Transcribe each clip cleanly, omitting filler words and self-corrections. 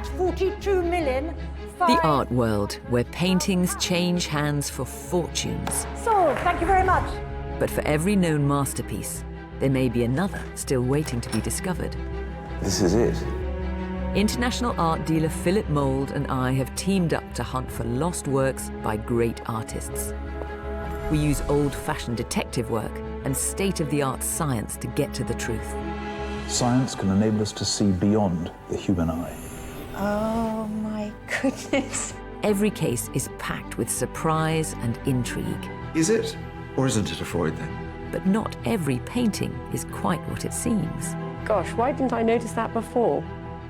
at 42 million. The art world, where paintings change hands for fortunes. Sold. Thank you very much. But for every known masterpiece, there may be another still waiting to be discovered. This is it. International art dealer Philip Mould and I have teamed up to hunt for lost works by great artists. We use old-fashioned detective work and state-of-the-art science to get to the truth. Science can enable us to see beyond the human eye. Oh, my goodness. Every case is packed with surprise and intrigue. Is it, or isn't it a Freud, then? But not every painting is quite what it seems. Gosh, why didn't I notice that before?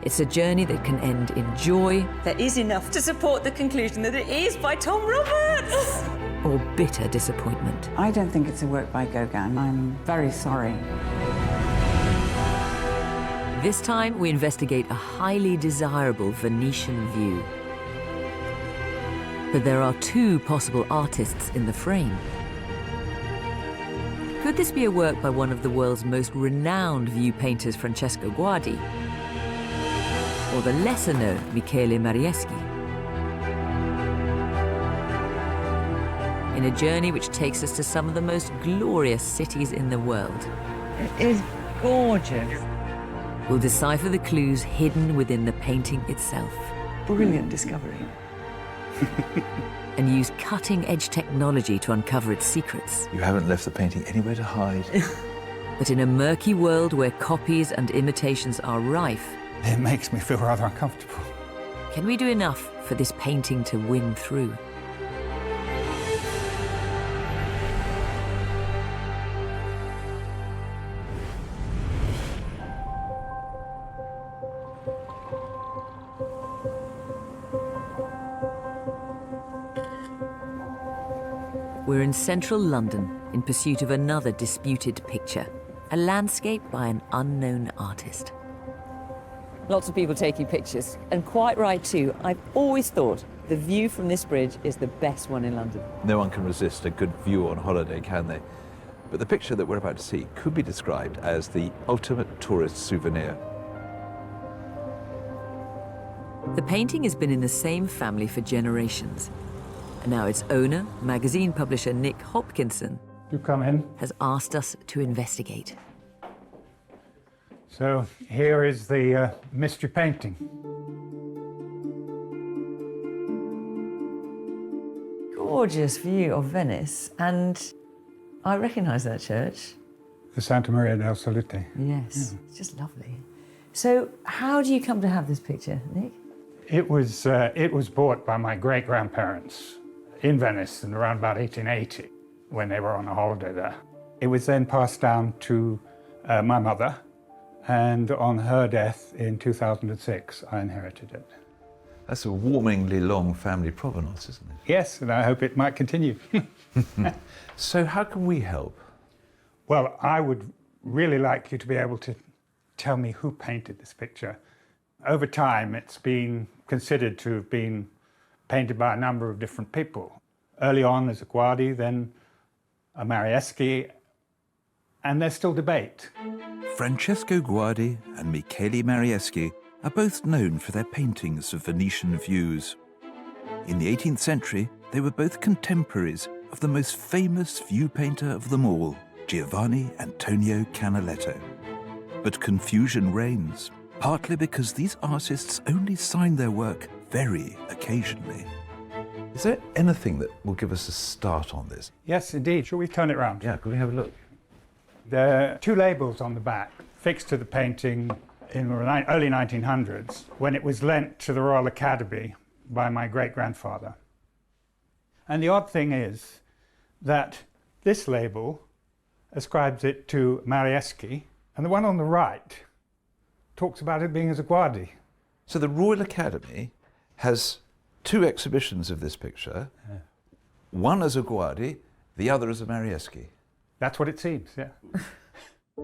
It's a journey that can end in joy. There is enough to support the conclusion that it is by Tom Roberts! Or bitter disappointment. I don't think it's a work by Gauguin. I'm very sorry. This time, we investigate a highly desirable Venetian view. But there are two possible artists in the frame. Could this be a work by one of the world's most renowned view painters, Francesco Guardi? Or the lesser-known Michele Marieschi? In a journey which takes us to some of the most glorious cities in the world. It is gorgeous. We'll decipher the clues hidden within the painting itself. Brilliant discovery. And use cutting-edge technology to uncover its secrets. You haven't left the painting anywhere to hide. But in a murky world where copies and imitations are rife, it makes me feel rather uncomfortable. can we do enough for this painting to win through? We're in central London in pursuit of another disputed picture, a landscape by an unknown artist. Lots of people taking pictures, and quite right too. I've always thought the view from this bridge is the best one in London. No one can resist a good view on holiday, can they? But the picture that we're about to see could be described as the ultimate tourist souvenir. The painting has been in the same family for generations. And now its owner, magazine publisher Nick Hopkinson, You come in. has asked us to investigate. So here is the mystery painting. Gorgeous view of Venice, and I recognise that church. The Santa Maria del Salute. Yes, it's just lovely. So how do you come to have this picture, Nick? It was bought by my great-grandparents in Venice in around about 1880 when they were on a holiday there. It was then passed down to my mother, and on her death in 2006, I inherited it. That's a warmingly long family provenance, isn't it? Yes, and I hope it might continue. So how can we help? Well, I would really like you to be able to tell me who painted this picture. Over time, it's been considered to have been painted by a number of different people. Early on as a Guardi, then a Marieschi, and there's still debate. Francesco Guardi and Michele Marieschi are both known for their paintings of Venetian views. In the 18th century, they were both contemporaries of the most famous view painter of them all, Giovanni Antonio Canaletto. But confusion reigns, partly because these artists only sign their work very occasionally. Is there anything that will give us a start on this? Yes, indeed. Shall we turn it round? Yeah, can we have a look? There are two labels on the back fixed to the painting in the early 1900s when it was lent to the Royal Academy by my great-grandfather. And the odd thing is that this label ascribes it to Marieschi, and the one on the right talks about it being as a Guardi. So the Royal Academy has two exhibitions of this picture, one as a Guardi, the other as a Marieschi. That's what it seems, yeah.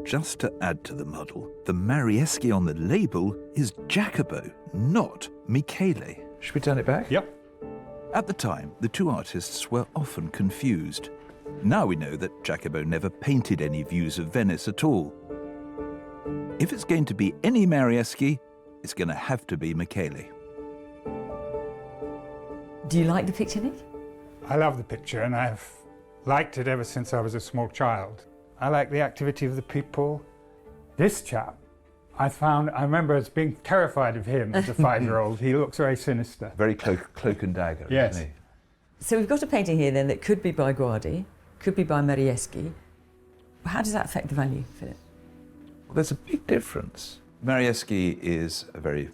Just to add to the muddle, the Marieschi on the label is Jacopo, not Michele. Should we turn it back? Yep. At the time, the two artists were often confused. Now we know that Jacopo never painted any views of Venice at all. If it's going to be any Marieschi, it's going to have to be Michele. Do you like the picture, Nick? I love the picture, and I've liked it ever since I was a small child. I like the activity of the people. This chap, I remember as being terrified of him as a 5-year-old. He looks very sinister. Very cloak and dagger, Yes. isn't he? So we've got a painting here then that could be by Guardi, could be by Marieschi. How does that affect the value, Philip? Well, there's a big difference. Marieschi is a very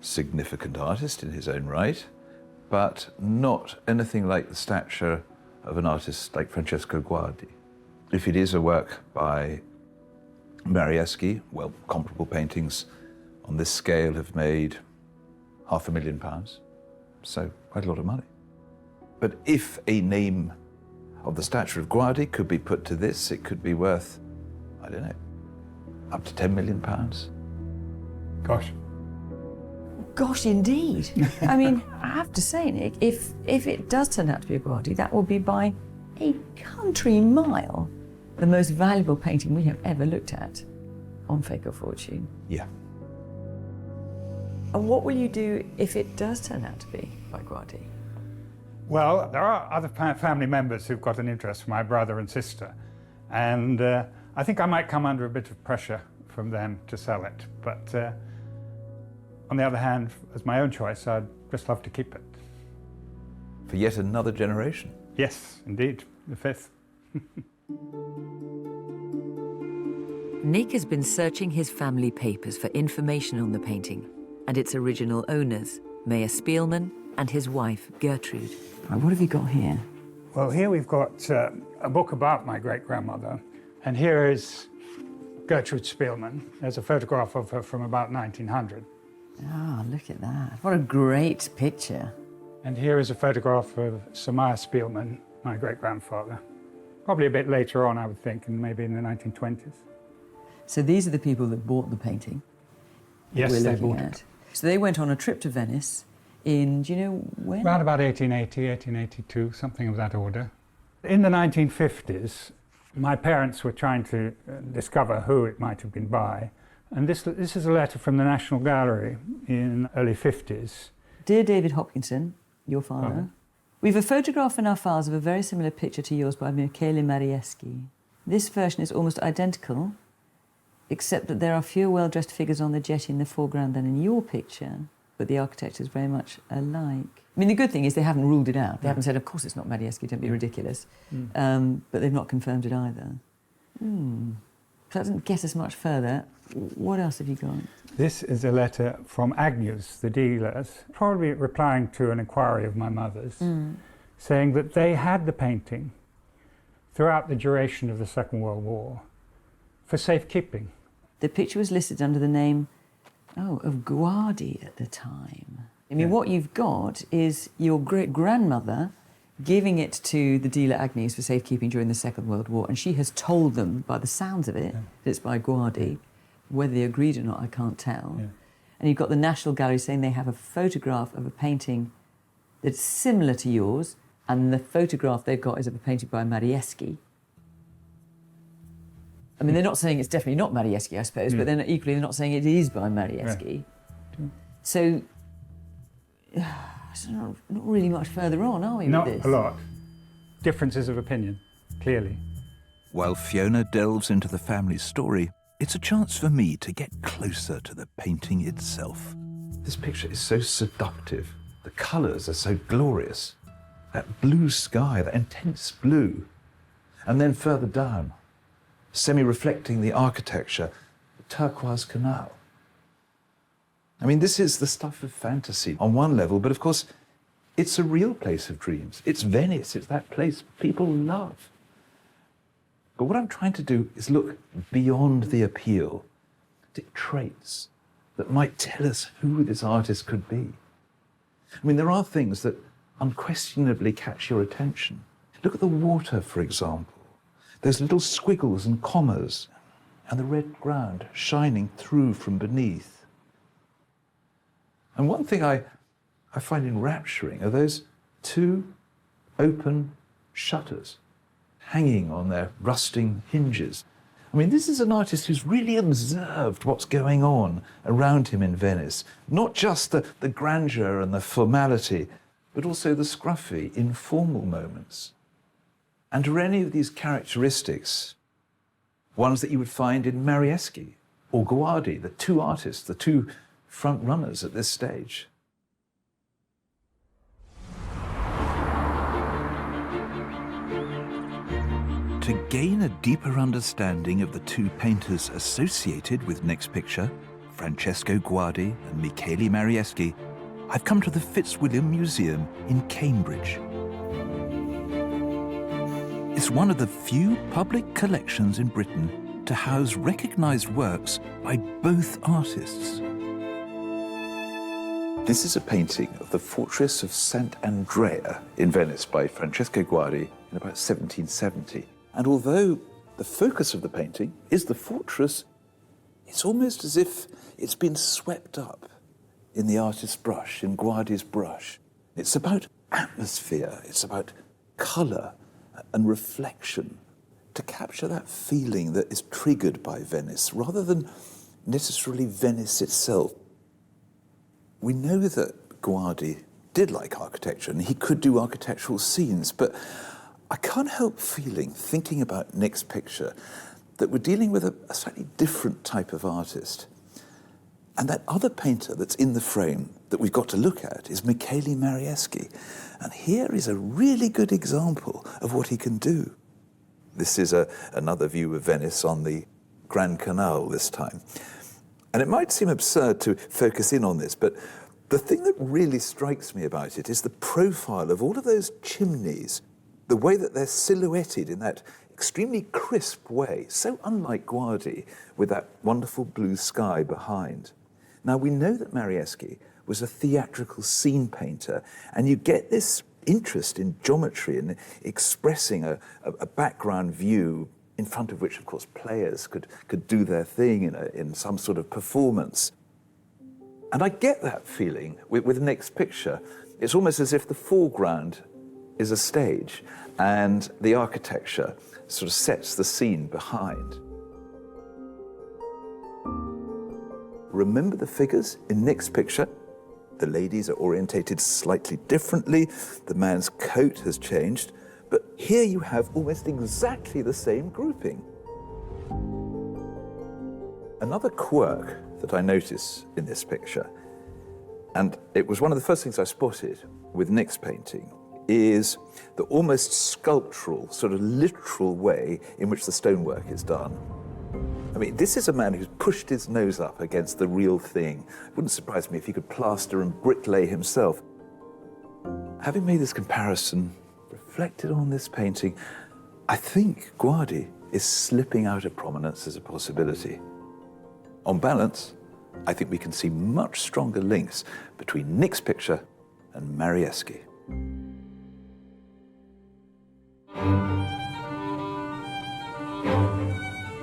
significant artist in his own right, but not anything like the stature of an artist like Francesco Guardi. If it is a work by Marieschi, well, comparable paintings on this scale have made £500,000, so quite a lot of money. But if a name of the stature of Guardi could be put to this, it could be worth, I don't know, up to £10 million. Gosh. Gosh, indeed. I mean, I have to say, Nick, if it does turn out to be a Guardi, that will be by a country mile the most valuable painting we have ever looked at on Fake or Fortune. Yeah. And what will you do if it does turn out to be by Guardi? Well, there are other family members who've got an interest, my brother and sister, and I think I might come under a bit of pressure from them to sell it. But on the other hand, as my own choice, I'd just love to keep it. For yet another generation. Yes, indeed, the 5th. Nick has been searching his family papers for information on the painting and its original owners, Meyer Spielman and his wife, Gertrude. Right, what have you got here? Well, here we've got a book about my great-grandmother, and here is Gertrude Spielman. There's a photograph of her from about 1900. Ah, look at that. What a great picture. And here is a photograph of Sir Meyer Spielman, my great-grandfather. Probably a bit later on, I would think, and maybe in the 1920s. So these are the people that bought the painting? Yes, we're they looking bought at. it. So they went on a trip to Venice in, do you know when? Around about 1880, 1882, something of that order. In the 1950s, my parents were trying to discover who it might have been by. And this is a letter from the National Gallery in the early 50s. Dear David Hopkinson, your father, we've a photograph in our files of a very similar picture to yours by Michele Marieschi. This version is almost identical, except that there are fewer well-dressed figures on the jetty in the foreground than in your picture, but the architect is very much alike. I mean, the good thing is they haven't ruled it out. They haven't said, of course it's not Marieschi, don't be ridiculous. But they've not confirmed it either. That doesn't get us much further. What else have you got? This is a letter from Agnews, the dealers, probably replying to an inquiry of my mother's, saying that they had the painting throughout the duration of the Second World War for safekeeping. The picture was listed under the name, of Guardi at the time. I mean, what you've got is your great-grandmother giving it to the dealer Agnews for safekeeping during the Second World War, and she has told them, by the sounds of it, that it's by Guardi. Whether they agreed or not, I can't tell. And you've got the National Gallery saying they have a photograph of a painting that's similar to yours, and the photograph they've got is of a painting by Marieschi. I mean, they're not saying it's definitely not Marieschi, I suppose, but then equally they're not saying it is by Marieschi. So, not really much further on, are we, Not with this? a lot. Differences of opinion, clearly. While Fiona delves into the family story, it's a chance for me to get closer to the painting itself. This picture is so seductive. The colours are so glorious. That blue sky, that intense blue. And then further down, semi-reflecting the architecture, the turquoise canal. I mean, this is the stuff of fantasy on one level, but of course, it's a real place of dreams. It's Venice, it's that place people love. But what I'm trying to do is look beyond the appeal to traits that might tell us who this artist could be. I mean, there are things that unquestionably catch your attention. Look at the water, for example. Those little squiggles and commas, and the red ground shining through from beneath. And one thing I find enrapturing are those two open shutters hanging on their rusting hinges. I mean, this is an artist who's really observed what's going on around him in Venice. Not just the grandeur and the formality, but also the scruffy, informal moments. And are any of these characteristics ones that you would find in Marieschi or Guardi, the two artists, the two front runners at this stage? To gain a deeper understanding of the two painters associated with Nick's picture, Francesco Guardi and Michele Marieschi, I've come to the Fitzwilliam Museum in Cambridge. It's one of the few public collections in Britain to house recognised works by both artists. This is a painting of the fortress of Sant'Andrea in Venice by Francesco Guardi in about 1770. And although the focus of the painting is the fortress, it's almost as if it's been swept up in the artist's brush, in Guardi's brush. It's about atmosphere, it's about colour and reflection, to capture that feeling that is triggered by Venice, rather than necessarily Venice itself. We know that Guardi did like architecture, and he could do architectural scenes, but I can't help feeling, thinking about Nick's picture, that we're dealing with a slightly different type of artist. And that other painter that's in the frame that we've got to look at is Michele Marieschi. And here is a really good example of what he can do. This is another view of Venice on the Grand Canal this time. And it might seem absurd to focus in on this, but the thing that really strikes me about it is the profile of all of those chimneys, the way that they're silhouetted in that extremely crisp way, so unlike Guardi, with that wonderful blue sky behind. Now, we know that Marieschi was a theatrical scene painter, and you get this interest in geometry and expressing a background view in front of which, of course, players could do their thing in some sort of performance. And I get that feeling with Nick's picture. It's almost as if the foreground is a stage and the architecture sort of sets the scene behind. Remember the figures in Nick's picture? The ladies are orientated slightly differently, the man's coat has changed, but here you have almost exactly the same grouping. Another quirk that I notice in this picture, and it was one of the first things I spotted with Nick's painting, is the almost sculptural, sort of literal way in which the stonework is done. I mean, this is a man who's pushed his nose up against the real thing. It wouldn't surprise me if he could plaster and bricklay himself. Having made this comparison, reflected on this painting, I think Guardi is slipping out of prominence as a possibility. On balance, I think we can see much stronger links between Nick's picture and Marieschi.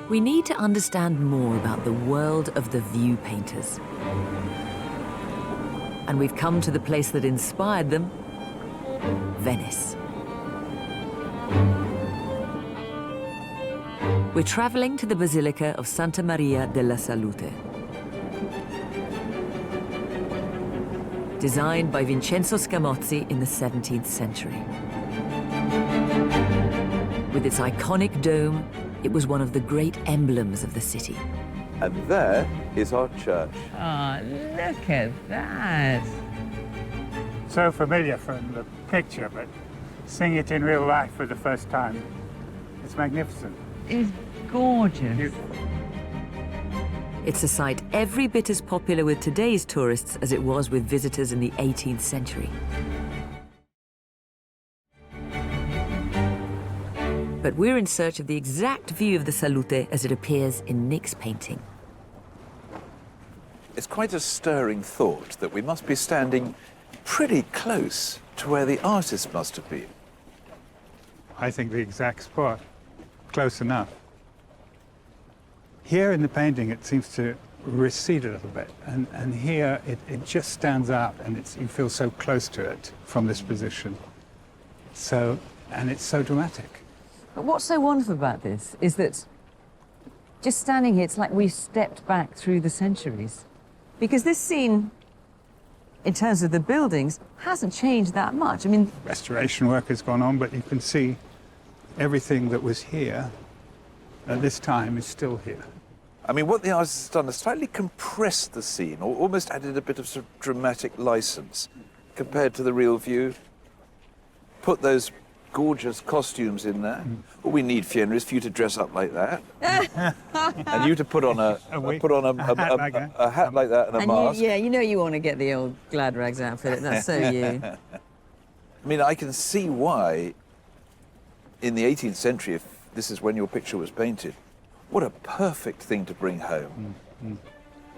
We need to understand more about the world of the view painters. And we've come to the place that inspired them, Venice. We're traveling to the Basilica of Santa Maria della Salute. Designed by Vincenzo Scamozzi in the 17th century. With its iconic dome, it was one of the great emblems of the city. And there is our church. Oh, look at that. So familiar from the picture, but seeing it in real life for the first time, it's magnificent. It's gorgeous. Beautiful. It's a site every bit as popular with today's tourists as it was with visitors in the 18th century. But we're in search of the exact view of the Salute as it appears in Nick's painting. It's quite a stirring thought that we must be standing pretty close to where the artist must have been. I think the exact spot, close enough. Here in the painting, it seems to recede a little bit, and here it just stands out, and you feel so close to it from this position. And it's so dramatic. But what's so wonderful about this is that just standing here, it's like we've stepped back through the centuries. Because this scene in terms of the buildings, hasn't changed that much. I mean, Restoration work has gone on, but you can see everything that was here at this time is still here. I mean, what the artist has done is slightly compressed the scene, or almost added a bit of, sort of dramatic license compared to the real view. Put those gorgeous costumes in there. All we need, Fiona, is for you to dress up like that, and you to put on a hat like that and a mask. you know you want to get the old glad rags outfit. That's so you. I mean, I can see why, in the 18th century, if this is when your picture was painted, what a perfect thing to bring home.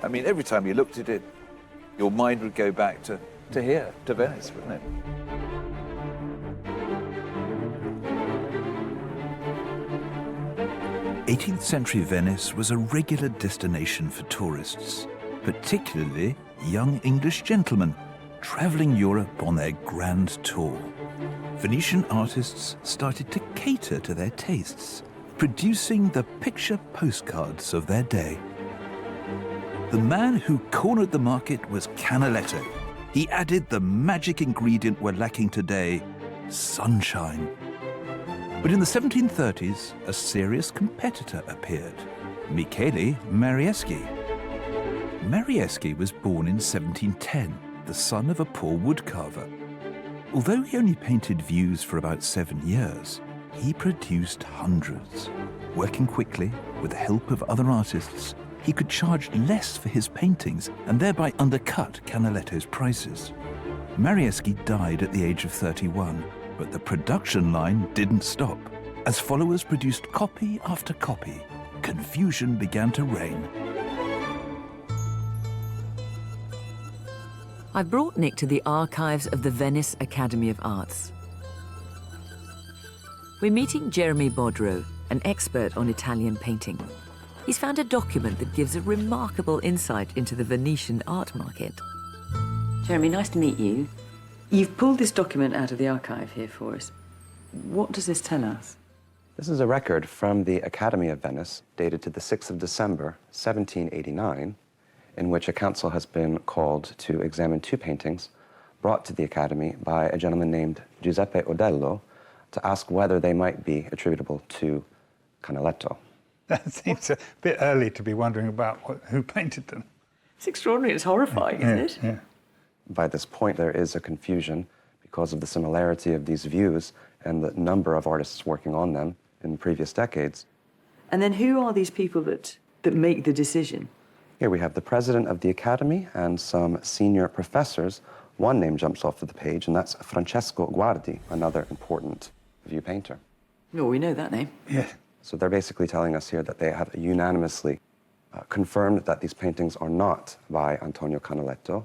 I mean, every time you looked at it, your mind would go back to here, to Venice, wouldn't it? 18th century Venice was a regular destination for tourists, particularly young English gentlemen travelling Europe on their grand tour. Venetian artists started to cater to their tastes, producing the picture postcards of their day. The man who cornered the market was Canaletto. He added the magic ingredient we're lacking today, sunshine. But in the 1730s, a serious competitor appeared, Michele Marieschi. Marieschi was born in 1710, the son of a poor woodcarver. Although he only painted views for about 7 years, he produced hundreds. Working quickly, with the help of other artists, he could charge less for his paintings and thereby undercut Canaletto's prices. Marieschi died at the age of 31, but the production line didn't stop. As followers produced copy after copy, confusion began to reign. I brought Nick to the archives of the Venice Academy of Arts. We're meeting Jeremy Bodrow, an expert on Italian painting. He's found a document that gives a remarkable insight into the Venetian art market. Jeremy, nice to meet you. You've pulled this document out of the archive here for us. What does this tell us? This is a record from the Academy of Venice, dated to the 6th of December, 1789, in which a council has been called to examine 2 paintings brought to the Academy by a gentleman named Giuseppe Odello to ask whether they might be attributable to Canaletto. That seems a bit early to be wondering about who painted them. It's extraordinary, it's horrifying, isn't it? Yeah. By this point, there is a confusion because of the similarity of these views and the number of artists working on them in previous decades. And then who are these people that make the decision? Here we have the president of the Academy and some senior professors. One name jumps off of the page, and that's Francesco Guardi, another important view painter. Oh, we know that name. Yeah. So they're basically telling us here that they have unanimously confirmed that these paintings are not by Antonio Canaletto,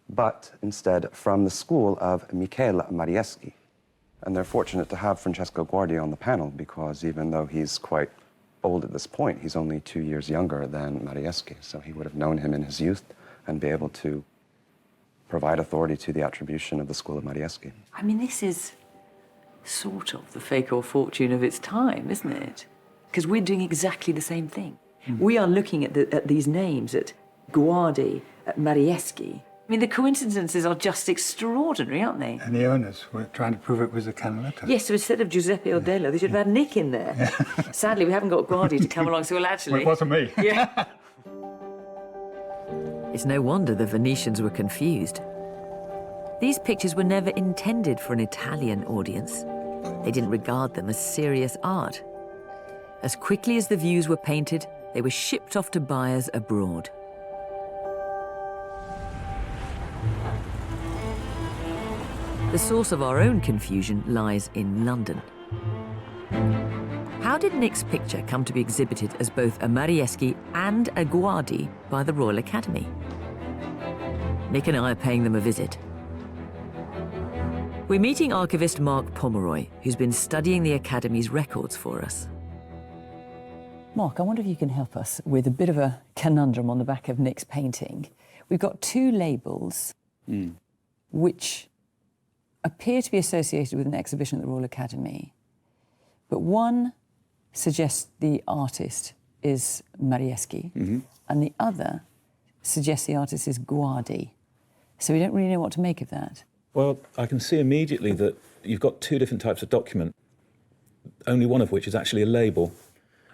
but instead from the school of Michele Marieschi. And they're fortunate to have Francesco Guardi on the panel because even though he's quite old at this point, he's only 2 years younger than Marieschi, so he would have known him in his youth and be able to provide authority to the attribution of the school of Marieschi. I mean, this is sort of the fake or fortune of its time, isn't it? Because we're doing exactly the same thing. We are looking at these names, at Guardi, at Marieschi. I mean, the coincidences are just extraordinary, aren't they? And the owners were trying to prove it was a Canaletto. Yes, so instead of Giuseppe Odello, they should have had Nick in there. Sadly, we haven't got Guardi to come along, so well, actually... Well, it wasn't me. Yeah. It's no wonder the Venetians were confused. These pictures were never intended for an Italian audience. They didn't regard them as serious art. As quickly as the views were painted, they were shipped off to buyers abroad. The source of our own confusion lies in London. How did Nick's picture come to be exhibited as both a Marieschi and a Guardi by the Royal Academy? Nick and I are paying them a visit. We're meeting archivist Mark Pomeroy, who's been studying the Academy's records for us. Mark, I wonder if you can help us with a bit of a conundrum on the back of Nick's painting. We've got 2 labels which appear to be associated with an exhibition at the Royal Academy, but one suggests the artist is Marieschi, and the other suggests the artist is Guardi. So we don't really know what to make of that. Well, I can see immediately that you've got two different types of document, only one of which is actually a label.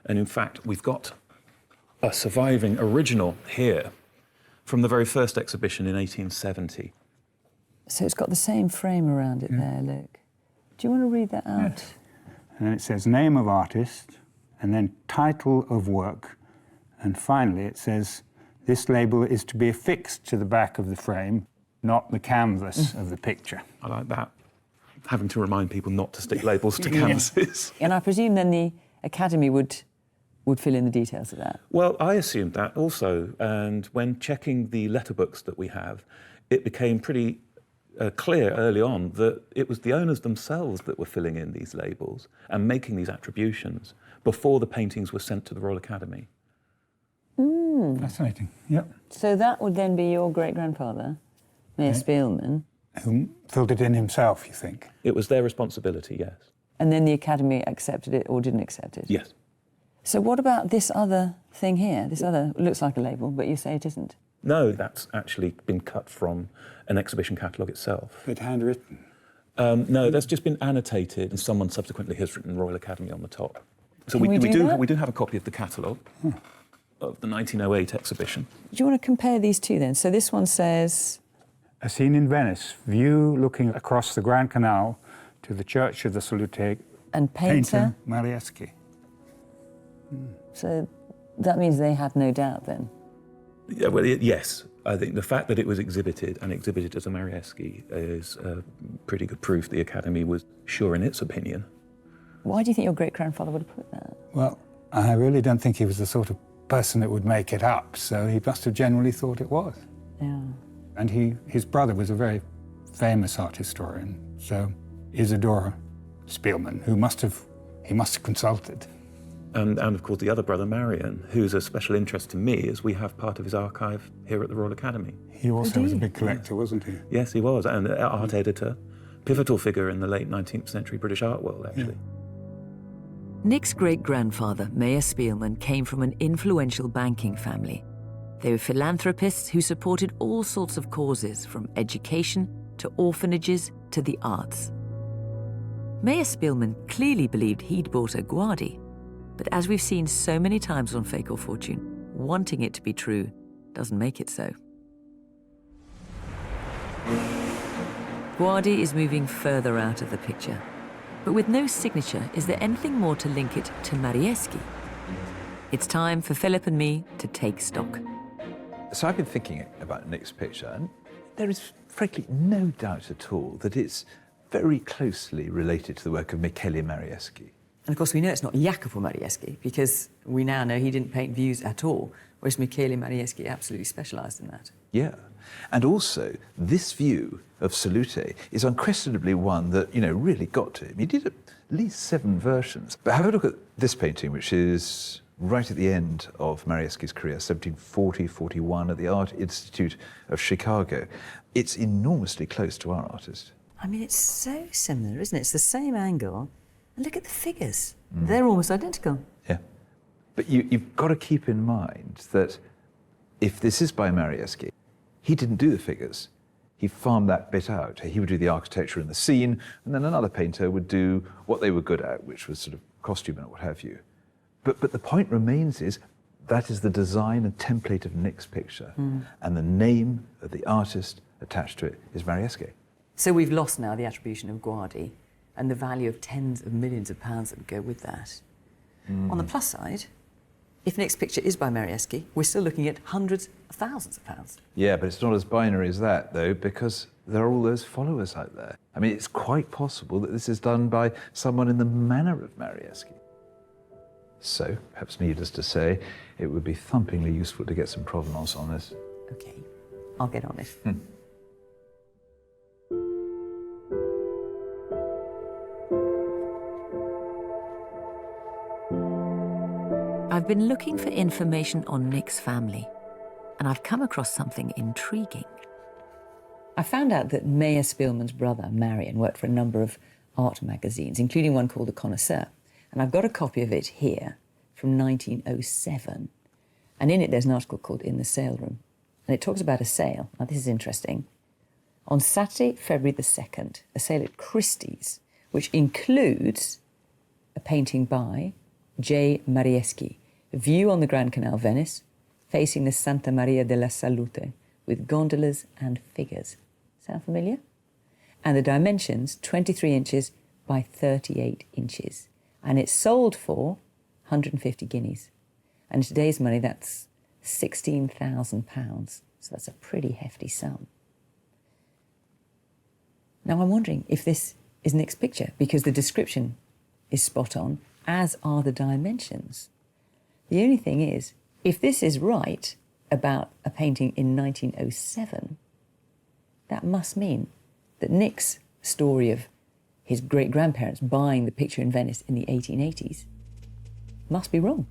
And in fact, we've got a surviving original here from the very first exhibition in 1870. So it's got the same frame around it there, look. Do you want to read that out? Yes. And then it says name of artist, and then title of work, and finally it says this label is to be affixed to the back of the frame, not the canvas of the picture. I like that. Having to remind people not to stick labels to canvases. And I presume then the Academy would fill in the details of that. Well, I assumed that also, and when checking the letterbooks that we have, it became pretty clear early on that it was the owners themselves that were filling in these labels and making these attributions before the paintings were sent to the Royal Academy. Fascinating, yep. So that would then be your great-grandfather, Meyer Spielman. Who filled it in himself, you think? It was their responsibility, yes. And then the Academy accepted it or didn't accept it? Yes. So what about this other thing here? This other looks like a label, but you say it isn't. No, that's actually been cut from an exhibition catalogue itself. It's handwritten? No, that's just been annotated, and someone subsequently has written Royal Academy on the top. So Can we do have a copy of the catalogue of the 1908 exhibition. Do you want to compare these two then? So this one says... A scene in Venice, view looking across the Grand Canal to the Church of the Salute. And painter Marieschi. So that means they had no doubt then? Yeah, well, yes. I think the fact that it was exhibited as a Marieschi is pretty good proof the Academy was sure in its opinion. Why do you think your great-grandfather would have put that? Well, I really don't think he was the sort of person that would make it up, so he must have genuinely thought it was. Yeah. And his brother was a very famous art historian, so Isidore Spielman, he must have consulted. And of course the other brother, Marion, who's a special interest to me as we have part of his archive here at the Royal Academy. He also was a big collector, wasn't he? Yes, he was, and art editor, pivotal figure in the late 19th century British art world, actually. Nick's great-grandfather, Meyer Spielman, came from an influential banking family. They were philanthropists who supported all sorts of causes, from education to orphanages to the arts. Meyer Spielman clearly believed he'd bought a Guardi, but as we've seen so many times on Fake or Fortune, wanting it to be true doesn't make it so. Guardi is moving further out of the picture, but with no signature, is there anything more to link it to Marieschi? It's time for Philip and me to take stock. So I've been thinking about Nick's picture, and there is frankly no doubt at all that it's very closely related to the work of Michele Marieschi. And of course we know it's not Jacopo Marieschi, because we now know he didn't paint views at all, whereas Michele Marieschi absolutely specialised in that. Yeah, and also this view of Salute is unquestionably one that, really got to him. He did at least 7 versions. But have a look at this painting, which is right at the end of Marieschi's career, 1740-41 at the Art Institute of Chicago. It's enormously close to our artist. I mean, it's so similar, isn't it? It's the same angle. And look at the figures. They're almost identical. Yeah. But you've got to keep in mind that if this is by Marieschi, he didn't do the figures. He farmed that bit out. He would do the architecture and the scene, and then another painter would do what they were good at, which was sort of costume and what have you. But the point remains is that is the design and template of Nick's picture, and the name of the artist attached to it is Marieschi. So we've lost now the attribution of Guardi and the value of tens of millions of pounds that would go with that. On the plus side, if Nick's picture is by Marieschi, we're still looking at hundreds of thousands of pounds. Yeah, but it's not as binary as that, though, because there are all those followers out there. I mean, it's quite possible that this is done by someone in the manner of Marieschi. So, perhaps needless to say, it would be thumpingly useful to get some provenance on this. OK, I'll get on it. I've been looking for information on Nick's family, and I've come across something intriguing. I found out that Meyer Spielman's brother, Marion, worked for a number of art magazines, including one called The Connoisseur. And I've got a copy of it here from 1907. And in it, there's an article called In the Sale Room. And it talks about a sale. Now, this is interesting. on Saturday, February the 2nd, a sale at Christie's, which includes a painting by J. Marieschi, a view on the Grand Canal, Venice, facing the Santa Maria della Salute, with gondolas and figures. Sound familiar? And the dimensions, 23 inches by 38 inches. And it's sold for 150 guineas. And in today's money, that's £16,000. So that's a pretty hefty sum. Now, I'm wondering if this is Nick's picture, because the description is spot on, as are the dimensions. The only thing is, if this is right about a painting in 1907, that must mean that Nick's story of his great-grandparents buying the picture in Venice in the 1880s must be wrong.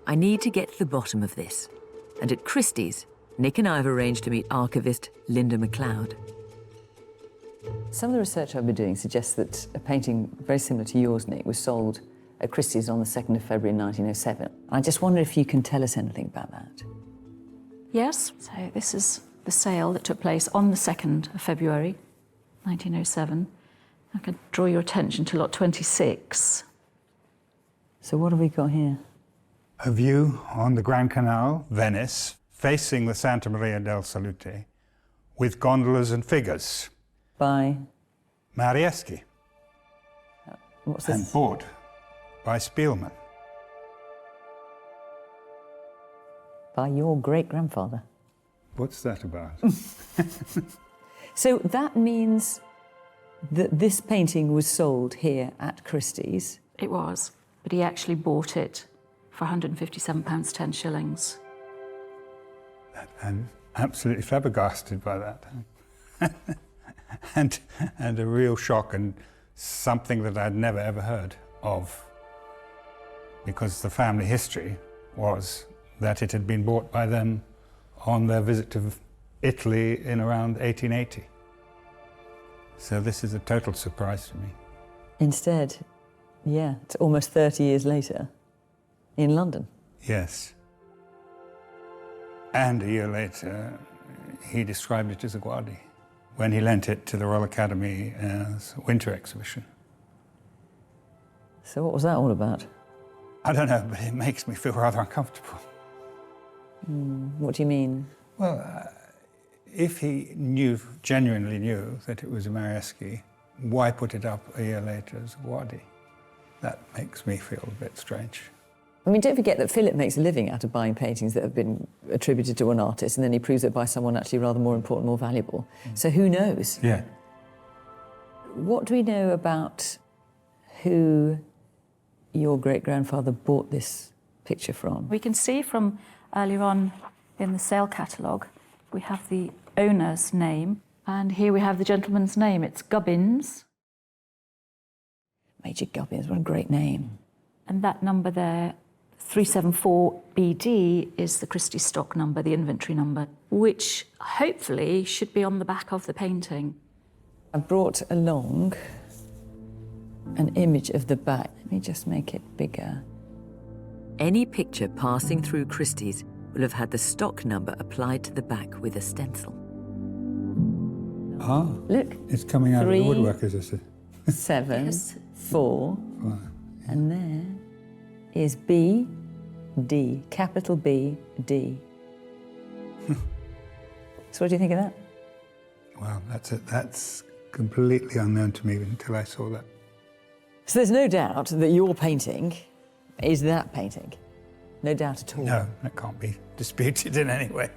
I need to get to the bottom of this. And at Christie's, Nick and I have arranged to meet archivist Linda MacLeod. Some of the research I've been doing suggests that a painting very similar to yours, Nick, was sold at Christie's on the 2nd of February 1907. I just wonder if you can tell us anything about that. Yes, so this is the sale that took place on the 2nd of February 1907. I could draw your attention to lot 26. So what have we got here? A view on the Grand Canal, Venice, facing the Santa Maria del Salute, with gondolas and figures. By? Marieschi. What's this? And bought by Spielman. By your great-grandfather. What's that about? So that means that this painting was sold here at Christie's? It was, but he actually bought it for £157, 10 shillings. I'm absolutely flabbergasted by that. and a real shock, and something that I'd never ever heard of, because the family history was that it had been bought by them on their visit to Italy in around 1880. So this is a total surprise to me. Instead, yeah, it's almost 30 years later in London. Yes. And a year later, he described it as a Guardi when he lent it to the Royal Academy as a winter exhibition. So what was that all about? I don't know, but it makes me feel rather uncomfortable. What do you mean? Well, if he genuinely knew that it was a Marieschi, why put it up a year later as a Guardi? That makes me feel a bit strange. I mean, don't forget that Philip makes a living out of buying paintings that have been attributed to one artist, and then he proves it by someone actually rather more important, more valuable. So who knows? Yeah. What do we know about who your great-grandfather bought this picture from? We can see from earlier on in the sale catalogue, we have the owner's name, and here we have the gentleman's name. It's Gubbins. Major Gubbins, what a great name. And that number there, 374BD, is the Christie stock number, the inventory number, which hopefully should be on the back of the painting. I brought along an image of the back. Let me just make it bigger. Any picture passing through Christie's will have had the stock number applied to the back with a stencil. Ah, look. It's coming out 3, of the woodwork, is it? 7, Yes. 4, Right. and there is B, D, capital B, D. So what do you think of that? Well, that's completely unknown to me until I saw that. So there's no doubt that your painting is that painting. No doubt at all. No, that can't be disputed in any way.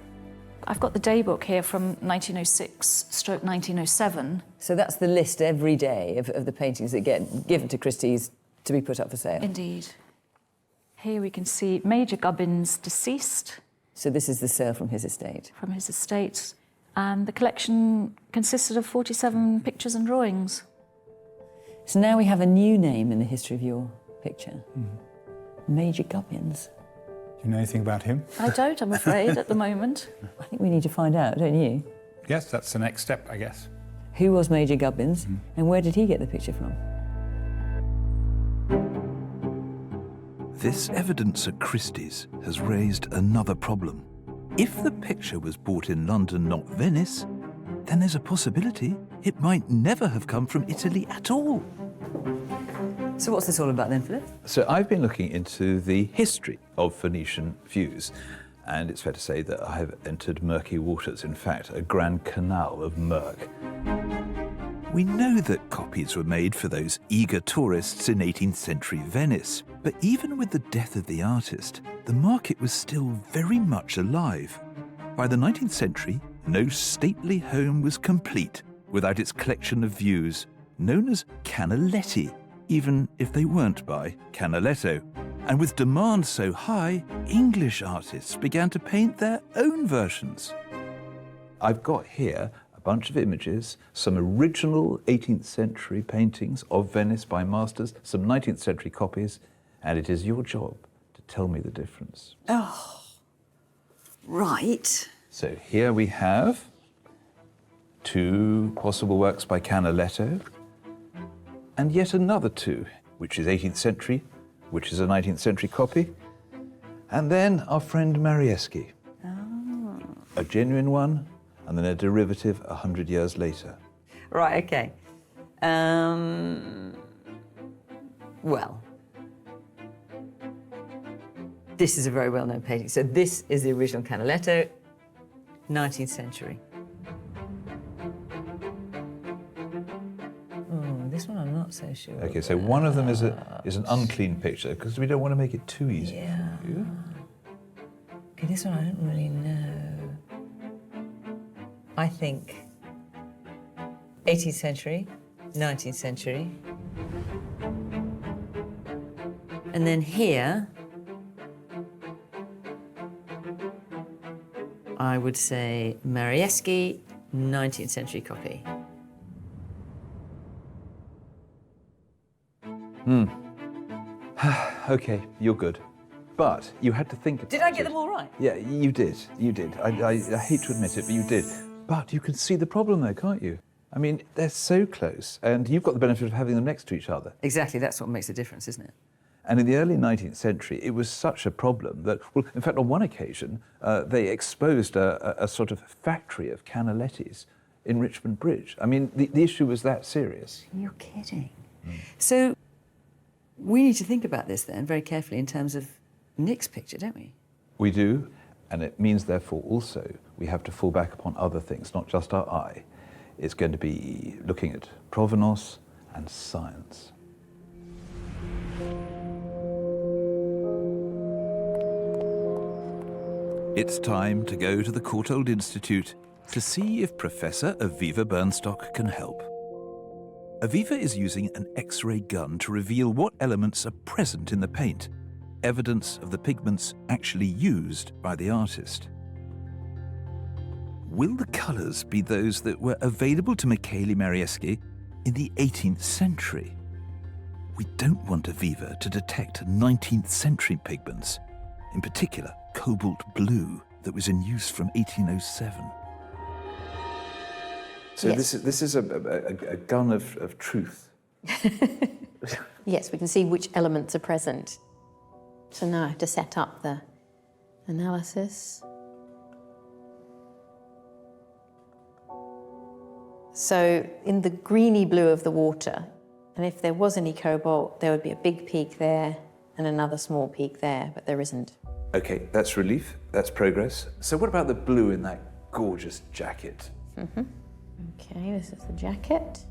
I've got the day book here from 1906/1907. So that's the list every day of the paintings that get given to Christie's to be put up for sale. Indeed. Here we can see Major Gubbins deceased. So this is the sale from his estate. From his estate. And the collection consisted of 47 pictures and drawings. So now we have a new name in the history of your picture. Major Gubbins. Do you know anything about him? I don't, I'm afraid, at the moment. I think we need to find out, don't you? Yes, that's the next step, I guess. Who was Major Gubbins, and where did he get the picture from? This evidence at Christie's has raised another problem. If the picture was bought in London, not Venice, then there's a possibility it might never have come from Italy at all. So what's this all about then, Philip? So I've been looking into the history of Venetian views, and it's fair to say that I have entered murky waters, in fact, a grand canal of murk. We know that copies were made for those eager tourists in 18th century Venice, but even with the death of the artist, the market was still very much alive. By the 19th century, no stately home was complete without its collection of views, known as canaletti, even if they weren't by Canaletto. And with demand so high, English artists began to paint their own versions. I've got here a bunch of images, some original 18th century paintings of Venice by masters, some 19th century copies, and it is your job to tell me the difference. Oh, right. So here we have two possible works by Canaletto, and yet another two, which is 18th century, which is a 19th century copy, and then our friend Marieschi. Oh. A genuine one, and then a derivative 100 years later. Right, okay. Well, this is a very well-known painting. So this is the original Canaletto, 19th century. This one I'm not so sure. Okay, so one of them is an unclean picture, because we don't want to make it too easy. Yeah. Okay, this one I don't really know. I think 18th century, 19th century. And then here, I would say Marieschi, 19th century copy. Okay, you're good. But you had to think about it. Did I get them all right? Yeah, you did. You did. I hate to admit it, but you did. But you can see the problem there, can't you? I mean, they're so close, and you've got the benefit of having them next to each other. Exactly, that's what makes a difference, isn't it? And in the early 19th century, it was such a problem that, well, in fact, on one occasion, they exposed a sort of factory of Canalettis in Richmond Bridge. I mean, the issue was that serious. You're kidding. So we need to think about this then very carefully in terms of Nick's picture, don't we? We do, and it means, therefore, also we have to fall back upon other things, not just our eye. It's going to be looking at provenance and science. It's time to go to the Courtauld Institute to see if Professor Aviva Bernstock can help. Aviva is using an X-ray gun to reveal what elements are present in the paint, evidence of the pigments actually used by the artist. Will the colours be those that were available to Michele Marieschi in the 18th century? We don't want Aviva to detect 19th century pigments, in particular cobalt blue that was in use from 1807. So Yes. this is a gun of truth. Yes, we can see which elements are present. So now I have to set up the analysis. So in the greeny blue of the water, and if there was any cobalt, there would be a big peak there and another small peak there, but there isn't. Okay, that's relief, that's progress. So what about the blue in that gorgeous jacket? Mm-hmm. Okay, this is the jacket.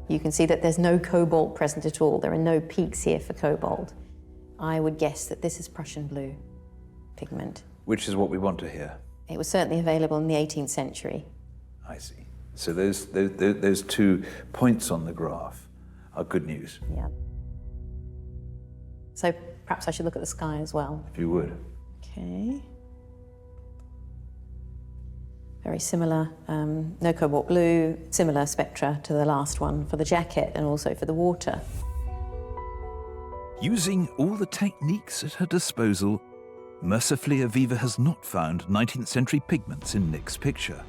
You can see that there's no cobalt present at all. There are no peaks here for cobalt. I would guess that this is Prussian blue pigment. Which is what we want to hear. It was certainly available in the 18th century. I see. So those 2 points on the graph are good news. Yeah. So perhaps I should look at the sky as well. If you would. Okay. Very similar, no cobalt blue, similar spectra to the last one for the jacket and also for the water. Using all the techniques at her disposal, mercifully Aviva has not found 19th century pigments in Nick's picture.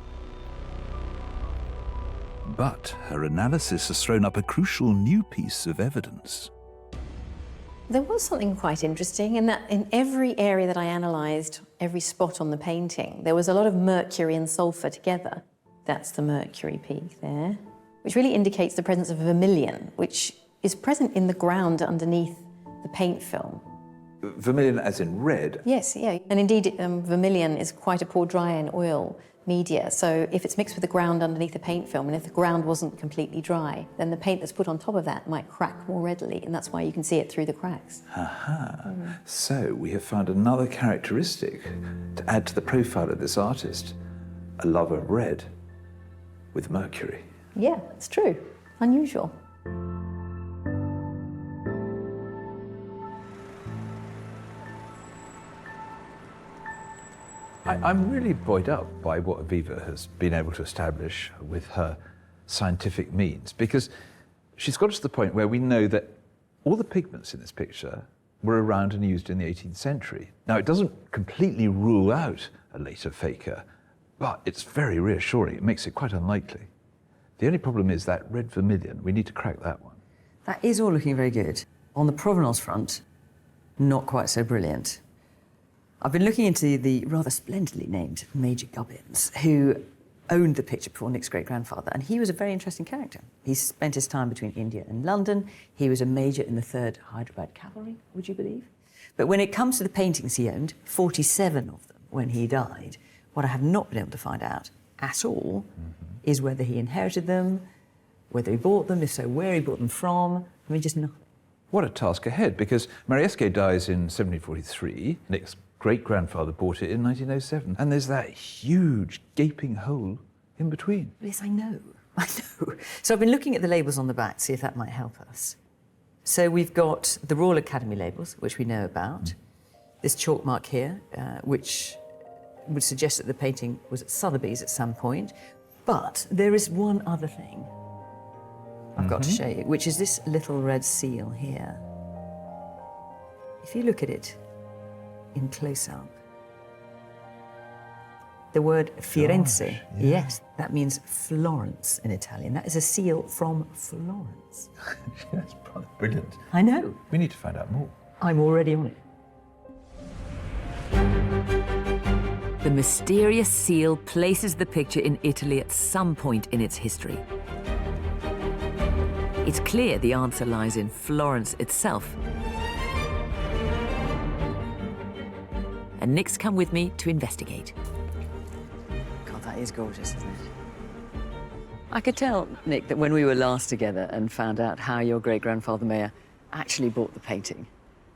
But her analysis has thrown up a crucial new piece of evidence. There was something quite interesting in that in every area that I analysed, every spot on the painting, there was a lot of mercury and sulphur together. That's the mercury peak there, which really indicates the presence of vermilion, which is present in the ground underneath the paint film. Vermilion as in red? Yes, yeah. And indeed, vermilion is quite a poor dry in oil media. So if it's mixed with the ground underneath the paint film, and if the ground wasn't completely dry, then the paint that's put on top of that might crack more readily, and that's why you can see it through the cracks. Aha. So we have found another characteristic to add to the profile of this artist, a love of red with mercury. Yeah, it's true. Unusual. I'm really buoyed up by what Aviva has been able to establish with her scientific means, because she's got us to the point where we know that all the pigments in this picture were around and used in the 18th century. Now, it doesn't completely rule out a later faker, but it's very reassuring. It makes it quite unlikely. The only problem is that red vermilion. We need to crack that one. That is all looking very good. On the Provenance front, not quite so brilliant. I've been looking into the rather splendidly named Major Gubbins, who owned the picture before Nick's great-grandfather, and he was a very interesting character. He spent his time between India and London. He was a major in the 3rd Hyderabad Cavalry, would you believe? But when it comes to the paintings he owned, 47 of them when he died, what I have not been able to find out at all is whether he inherited them, whether he bought them, if so, where he bought them from. I mean, just nothing. What a task ahead, because Marieschi dies in 1743. Nick's great-grandfather bought it in 1907. And there's that huge gaping hole in between. Yes, I know. So I've been looking at the labels on the back, see if that might help us. So we've got the Royal Academy labels, which we know about. This chalk mark here, which would suggest that the painting was at Sotheby's at some point. But there is one other thing I've got to show you, which is this little red seal here. If you look at it in close-up, the word Firenze, yes, that means Florence in Italian. That is a seal from Florence. That's brilliant. I know. We need to find out more. I'm already on it. The mysterious seal places the picture in Italy at some point in its history. It's clear the answer lies in Florence itself. And Nick's come with me to investigate. God, that is gorgeous, isn't it? I could tell, Nick, that when we were last together and found out how your great-grandfather Meyer actually bought the painting,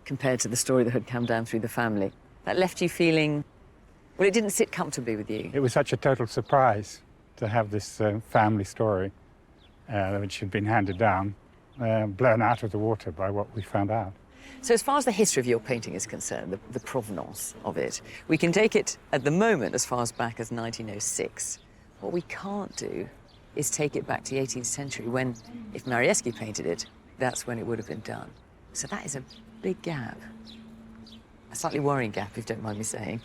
compared to the story that had come down through the family, that left you feeling, well, it didn't sit comfortably with you. It was such a total surprise to have this family story, which had been handed down, blown out of the water by what we found out. So as far as the history of your painting is concerned, the provenance of it, we can take it at the moment as far as back as 1906. What we can't do is take it back to the 18th century when, if Marieschi painted it, that's when it would have been done. So that is a big gap. A slightly worrying gap, if you don't mind me saying.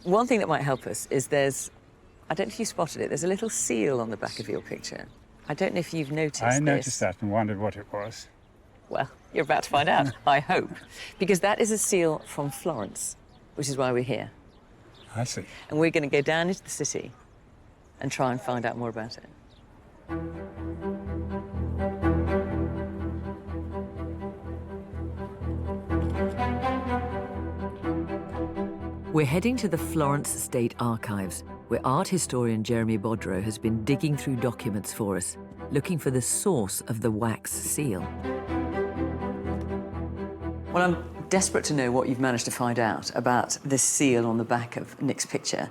One thing that might help us is I don't know if you spotted it, there's a little seal on the back of your picture. I don't know if you've noticed this. I noticed that and wondered what it was. Well, you're about to find out, I hope. Because that is a seal from Florence, which is why we're here. I see. And we're going to go down into the city and try and find out more about it. We're heading to the Florence State Archives, where art historian Jeremy Bodrow has been digging through documents for us, looking for the source of the wax seal. Well, I'm desperate to know what you've managed to find out about this seal on the back of Nick's picture.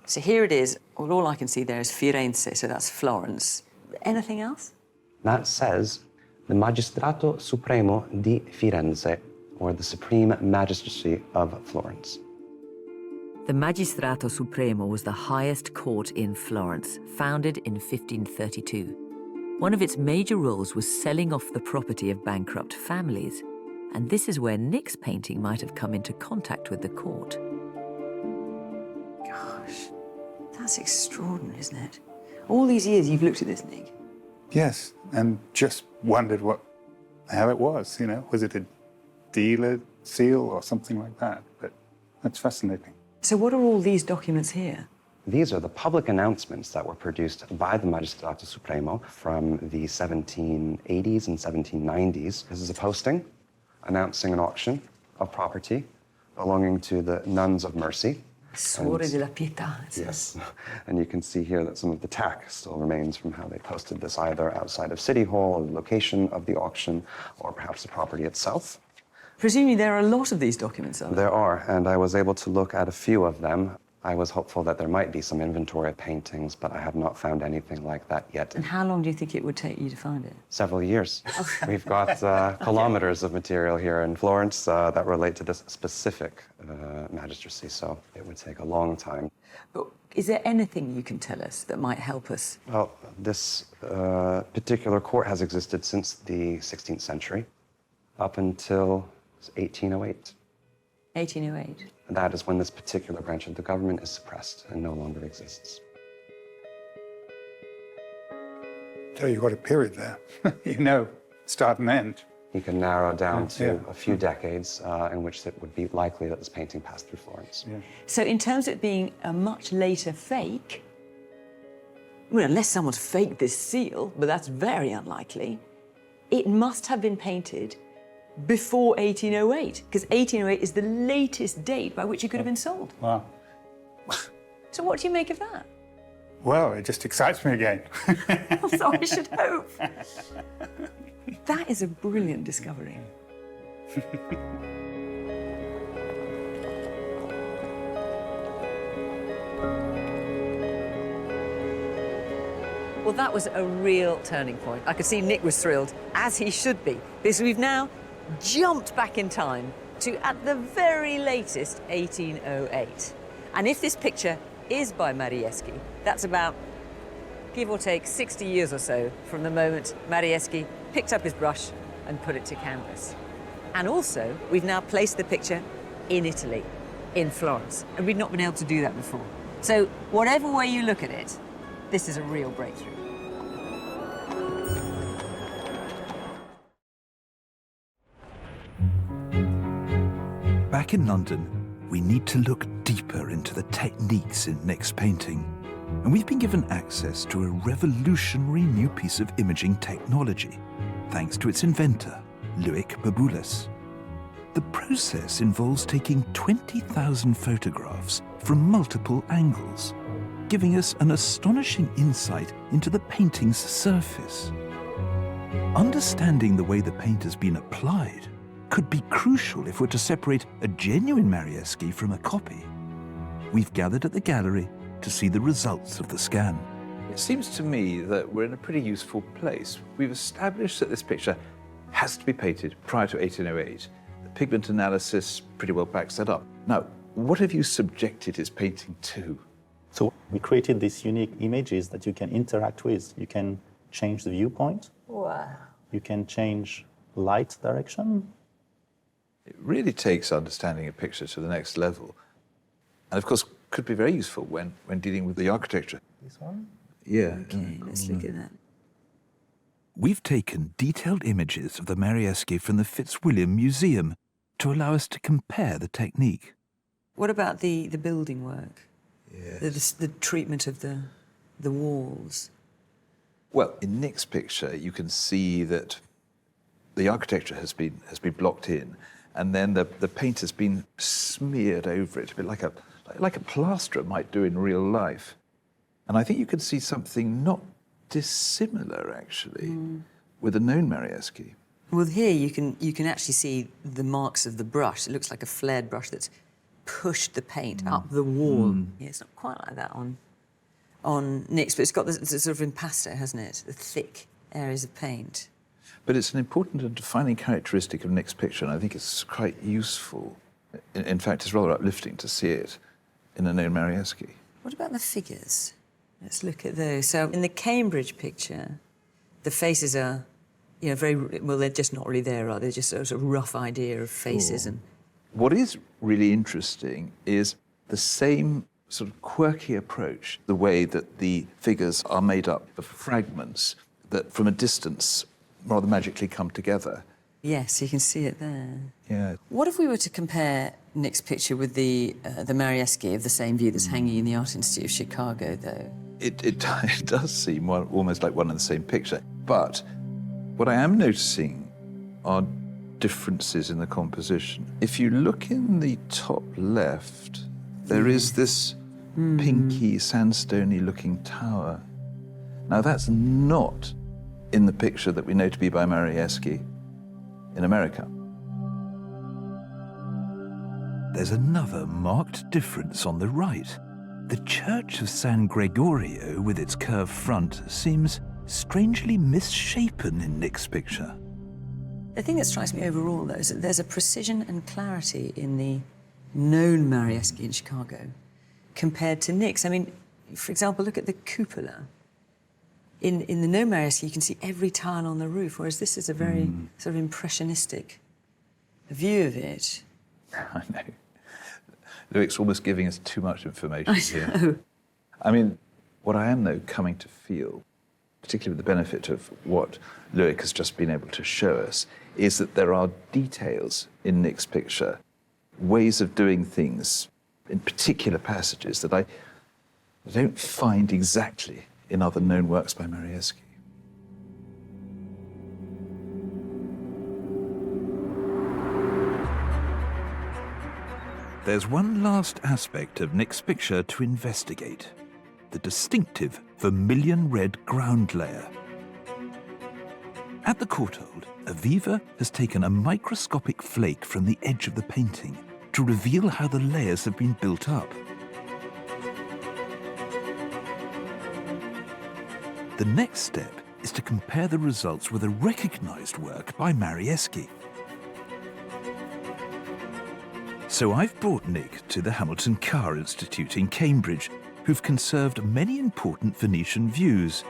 So here it is. Well, all I can see there is Firenze, so that's Florence. Anything else? That says the Magistrato Supremo di Firenze, or the Supreme Magistracy of Florence. The Magistrato Supremo was the highest court in Florence, founded in 1532. One of its major roles was selling off the property of bankrupt families. And this is where Nick's painting might have come into contact with the court. Gosh, that's extraordinary, isn't it? All these years you've looked at this, Nick. Yes, and just wondered how it was, you know. Was it a dealer seal or something like that. But that's fascinating. So what are all these documents here? These are the public announcements that were produced by the Magistrato Supremo from the 1780s and 1790s. This is a posting announcing an auction of property belonging to the Nuns of Mercy. Suore della Pietà. Yes, and you can see here that some of the tack still remains from how they posted this, either outside of City Hall, or the location of the auction, or perhaps the property itself. Presumably there are a lot of these documents, are there? There are, and I was able to look at a few of them. I was hopeful that there might be some inventory of paintings, but I have not found anything like that yet. And how long do you think it would take you to find it? Several years. We've got kilometers of material here in Florence that relate to this specific magistracy, so it would take a long time. But is there anything you can tell us that might help us? Well, this particular court has existed since the 16th century, up until 1808. 1808? And that is when this particular branch of the government is suppressed and no longer exists. So you've got a period there. You know, start and end. You can narrow down to a few decades in which it would be likely that this painting passed through Florence. Yeah. So in terms of it being a much later fake, well, unless someone's faked this seal, but that's very unlikely, it must have been painted before 1808, because 1808 is the latest date by which it could have been sold. Wow. So what do you make of that? Well, it just excites me again. So I should hope. That is a brilliant discovery. Well, that was a real turning point. I could see Nick was thrilled, as he should be, because we've now jumped back in time to, at the very latest, 1808. And if this picture is by Marieschi, that's about, give or take, 60 years or so from the moment Marieschi picked up his brush and put it to canvas. And also, we've now placed the picture in Italy, in Florence, and we've not been able to do that before. So whatever way you look at it, this is a real breakthrough. Back in London, we need to look deeper into the techniques in Nick's painting. And we've been given access to a revolutionary new piece of imaging technology, thanks to its inventor, Loic Baboulas. The process involves taking 20,000 photographs from multiple angles, giving us an astonishing insight into the painting's surface. Understanding the way the paint has been applied could be crucial if we're to separate a genuine Marieschi from a copy. We've gathered at the gallery to see the results of the scan. It seems to me that we're in a pretty useful place. We've established that this picture has to be painted prior to 1808. The pigment analysis pretty well backs that up. Now, what have you subjected his painting to? So we created these unique images that you can interact with. You can change the viewpoint. Wow. You can change light direction. It really takes understanding a picture to the next level. And of course, could be very useful when dealing with the architecture. This one? Yeah. Okay, let's look at that. We've taken detailed images of the Marieschi from the Fitzwilliam Museum to allow us to compare the technique. What about the building work? Yes. The treatment of the walls? Well, in Nick's picture, you can see that the architecture has been blocked in, and then the paint has been smeared over it, a bit like a plasterer might do in real life. And I think you can see something not dissimilar, actually, with a known Marieschi. Well, here you can actually see the marks of the brush. It looks like a flared brush that's pushed the paint up the wall. Yeah, it's not quite like that on Nick's, but it's got this sort of impasto, hasn't it? The thick areas of paint. But it's an important and defining characteristic of Nick's picture, and I think it's quite useful. In fact, it's rather uplifting to see it in a known Marieschi. What about the figures? Let's look at those. So in the Cambridge picture, the faces are, you know, very, well, they're just not really there, are they? Just a sort of rough idea of faces. Sure. And what is really interesting is the same sort of quirky approach, the way that the figures are made up of fragments that from a distance rather magically come together. Yes, you can see it there. Yeah. What if we were to compare Nick's picture with the Marieschi of the same view that's hanging in the Art Institute of Chicago, though? It does seem almost like one and the same picture. But what I am noticing are differences in the composition. If you look in the top left, there is this pinky, sandstony looking tower. Now, that's not in the picture that we know to be by Marieschi in America. There's another marked difference on the right. The Church of San Gregorio, with its curved front, seems strangely misshapen in Nick's picture. The thing that strikes me overall, though, is that there's a precision and clarity in the known Marieschi in Chicago compared to Nick's. I mean, for example, look at the cupola. In the known Marieschi, you can see every tile on the roof, whereas this is a very sort of impressionistic view of it. I know. Luke's almost giving us too much information here. I know. I mean, what I am, though, coming to feel, particularly with the benefit of what Luke has just been able to show us, is that there are details in Nick's picture, ways of doing things in particular passages that I don't find exactly in other known works by Marieschi. There's one last aspect of Nick's picture to investigate: the distinctive vermilion red ground layer. At the Courtauld, Aviva has taken a microscopic flake from the edge of the painting to reveal how the layers have been built up. The next step is to compare the results with a recognized work by Marieschi. So I've brought Nick to the Hamilton Carr Institute in Cambridge, who've conserved many important Venetian views,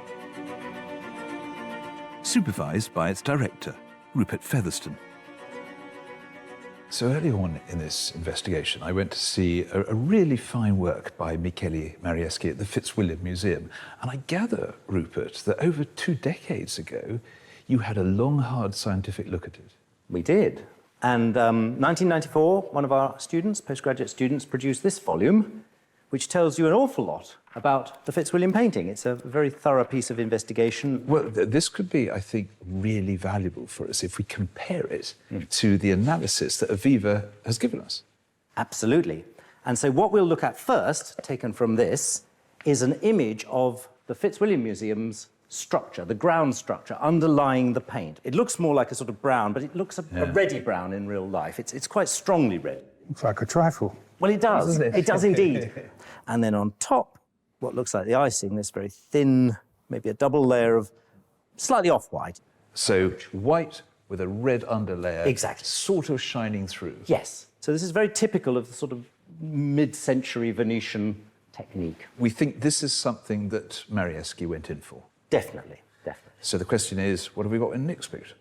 supervised by its director, Rupert Featherstone. So early on in this investigation, I went to see a really fine work by Michele Marieschi at the Fitzwilliam Museum. And I gather, Rupert, that over 2 decades ago, you had a long, hard scientific look at it. We did. And 1994, one of our students, postgraduate students, produced this volume, which tells you an awful lot about the Fitzwilliam painting. It's a very thorough piece of investigation. Well, this could be, I think, really valuable for us if we compare it to the analysis that Aviva has given us. Absolutely. And so what we'll look at first, taken from this, is an image of the Fitzwilliam Museum's structure, the ground structure underlying the paint. It looks more like a sort of brown, but it looks a reddy brown in real life. It's quite strongly red. Looks like a trifle. Well, it does. It does indeed. And then on top, what looks like the icing, this very thin, maybe a double layer of slightly off-white. So white with a red underlayer. Exactly. Sort of shining through. Yes. So this is very typical of the sort of mid-century Venetian technique. We think this is something that Marieschi went in for. Definitely, definitely. So the question is, what have we got in Nick's picture?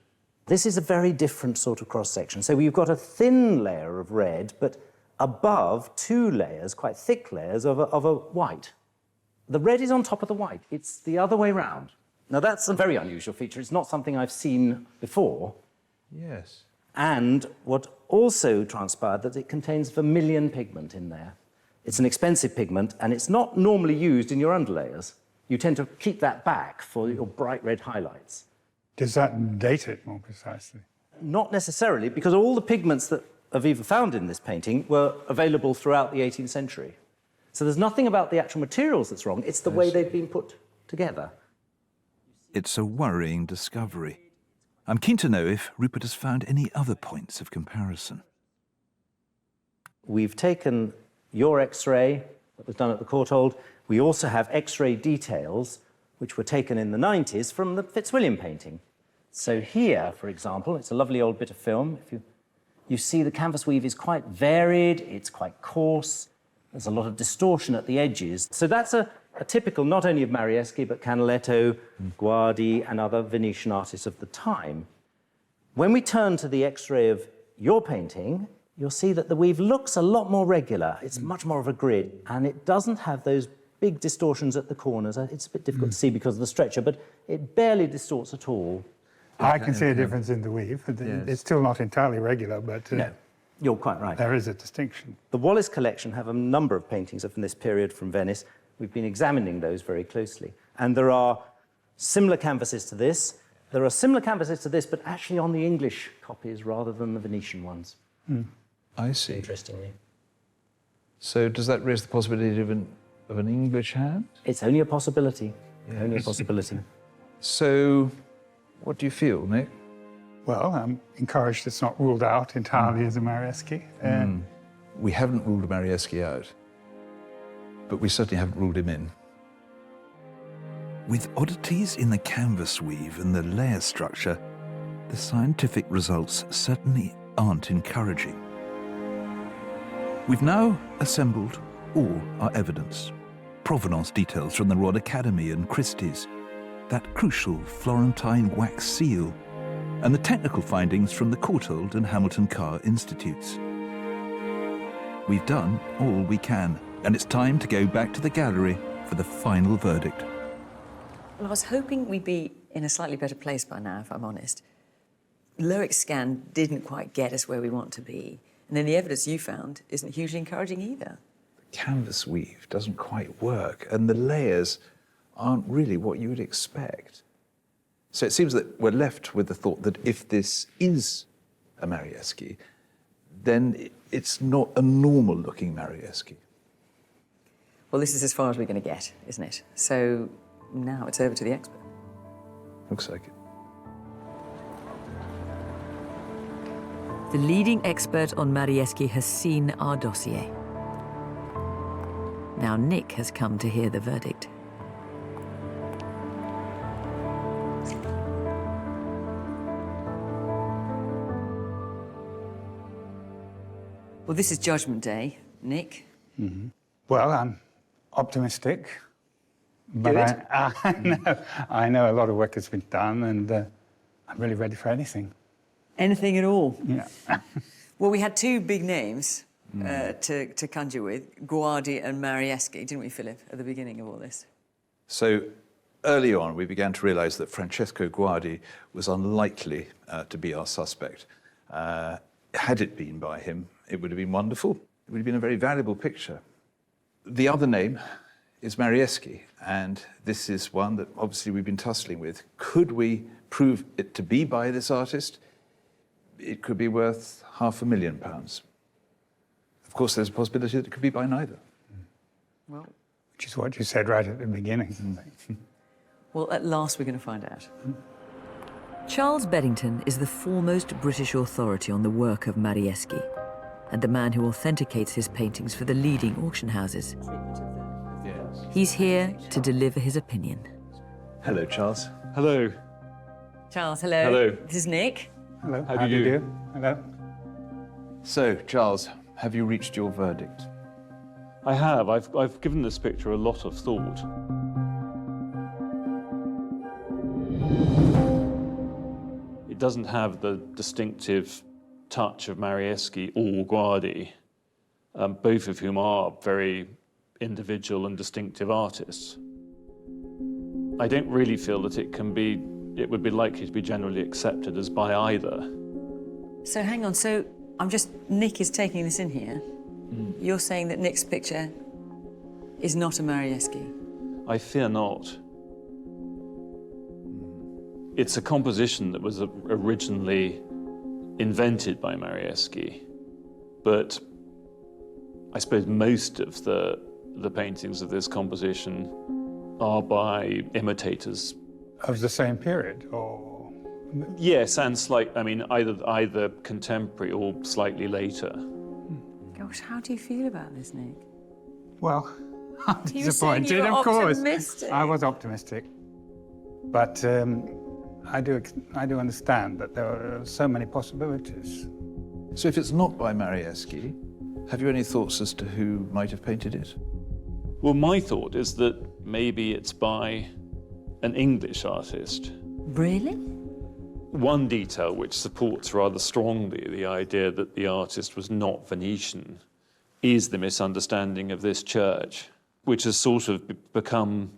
This is a very different sort of cross-section. So we've got a thin layer of red, but above 2 layers, quite thick layers, of a white. The red is on top of the white. It's the other way round. Now, that's a very unusual feature. It's not something I've seen before. Yes. And what also transpired, that it contains vermilion pigment in there. It's an expensive pigment, and it's not normally used in your underlayers. You tend to keep that back for your bright red highlights. Does that date it more precisely? Not necessarily, because all the pigments that Aviva found in this painting were available throughout the 18th century. So there's nothing about the actual materials that's wrong, it's the way they've been put together. It's a worrying discovery. I'm keen to know if Rupert has found any other points of comparison. We've taken your X-ray that was done at the Courtauld. We also have X-ray details which were taken in the 90s from the Fitzwilliam painting. So here, for example, it's a lovely old bit of film. If you see the canvas weave is quite varied, it's quite coarse, there's a lot of distortion at the edges. So that's a typical not only of Marieschi, but Canaletto, Guardi, and other Venetian artists of the time. When we turn to the X-ray of your painting, you'll see that the weave looks a lot more regular. It's much more of a grid, and it doesn't have those big distortions at the corners. It's a bit difficult to see because of the stretcher, but it barely distorts at all. I can see a difference in the weave. It's still not entirely regular, but no, you're quite right. There is a distinction. The Wallace collection have a number of paintings from this period from Venice. We've been examining those very closely. And there are similar canvases to this. There are similar canvases to this, but actually on the English copies rather than the Venetian ones. I see. Interestingly. So does that raise the possibility of an English hand? It's only a possibility. Yes. Only a possibility. So what do you feel, Nick? Well, I'm encouraged it's not ruled out entirely as a Marieschi. We haven't ruled a Marieschi out, but we certainly haven't ruled him in. With oddities in the canvas weave and the layer structure, the scientific results certainly aren't encouraging. We've now assembled all our evidence. Provenance details from the Royal Academy and Christie's, that crucial Florentine wax seal, and the technical findings from the Courtauld and Hamilton Carr Institutes. We've done all we can, and it's time to go back to the gallery for the final verdict. Well, I was hoping we'd be in a slightly better place by now, if I'm honest. Loic's scan didn't quite get us where we want to be, and then the evidence you found isn't hugely encouraging either. The canvas weave doesn't quite work, and the layers aren't really what you would expect. So it seems that we're left with the thought that if this is a Marieschi, then it's not a normal-looking Marieschi. Well, this is as far as we're going to get, isn't it? So now it's over to the expert. Looks like it. The leading expert on Marieschi has seen our dossier. Now Nick has come to hear the verdict. Well, this is Judgment Day, Nick. Well, I'm optimistic. But Good. I know a lot of work has been done, and I'm really ready for anything. Anything at all? Yeah. Well, we had two big names to conjure with, Guardi and Marieschi, didn't we, Philip, at the beginning of all this? So early on, we began to realise that Francesco Guardi was unlikely to be our suspect. Had it been by him, it would have been wonderful. It would have been a very valuable picture. The other name is Marieschi, and this is one that obviously we've been tussling with. Could we prove it to be by this artist? It could be worth £500,000. Of course, there's a possibility that it could be by neither. Well, which is what you said right at the beginning. Well, at last we're going to find out. Charles Beddington is the foremost British authority on the work of Marieschi, and the man who authenticates his paintings for the leading auction houses. He's here to deliver his opinion. Hello, Charles. Hello. Charles, hello. Hello. This is Nick. Hello. How do you do? Hello. So, Charles, have you reached your verdict? I have. I've given this picture a lot of thought. It doesn't have the distinctive touch of Marieschi or Guardi, both of whom are very individual and distinctive artists. I don't really feel that it would be likely to be generally accepted as by either. So hang on, so Nick is taking this in here. You're saying that Nick's picture is not a Marieschi? I fear not. It's a composition that was originally invented by Marieschi, but I suppose most of the paintings of this composition are by imitators. Of the same period, or? Yes, and either contemporary or slightly later. Gosh, how do you feel about this, Nick? Well, I'm You were saying disappointed, you were of course. optimistic. I was optimistic. But I do understand that there are so many possibilities. So if it's not by Marieschi, have you any thoughts as to who might have painted it? Well, my thought is that maybe it's by an English artist. Really? One detail which supports rather strongly the idea that the artist was not Venetian is the misunderstanding of this church, which has sort of become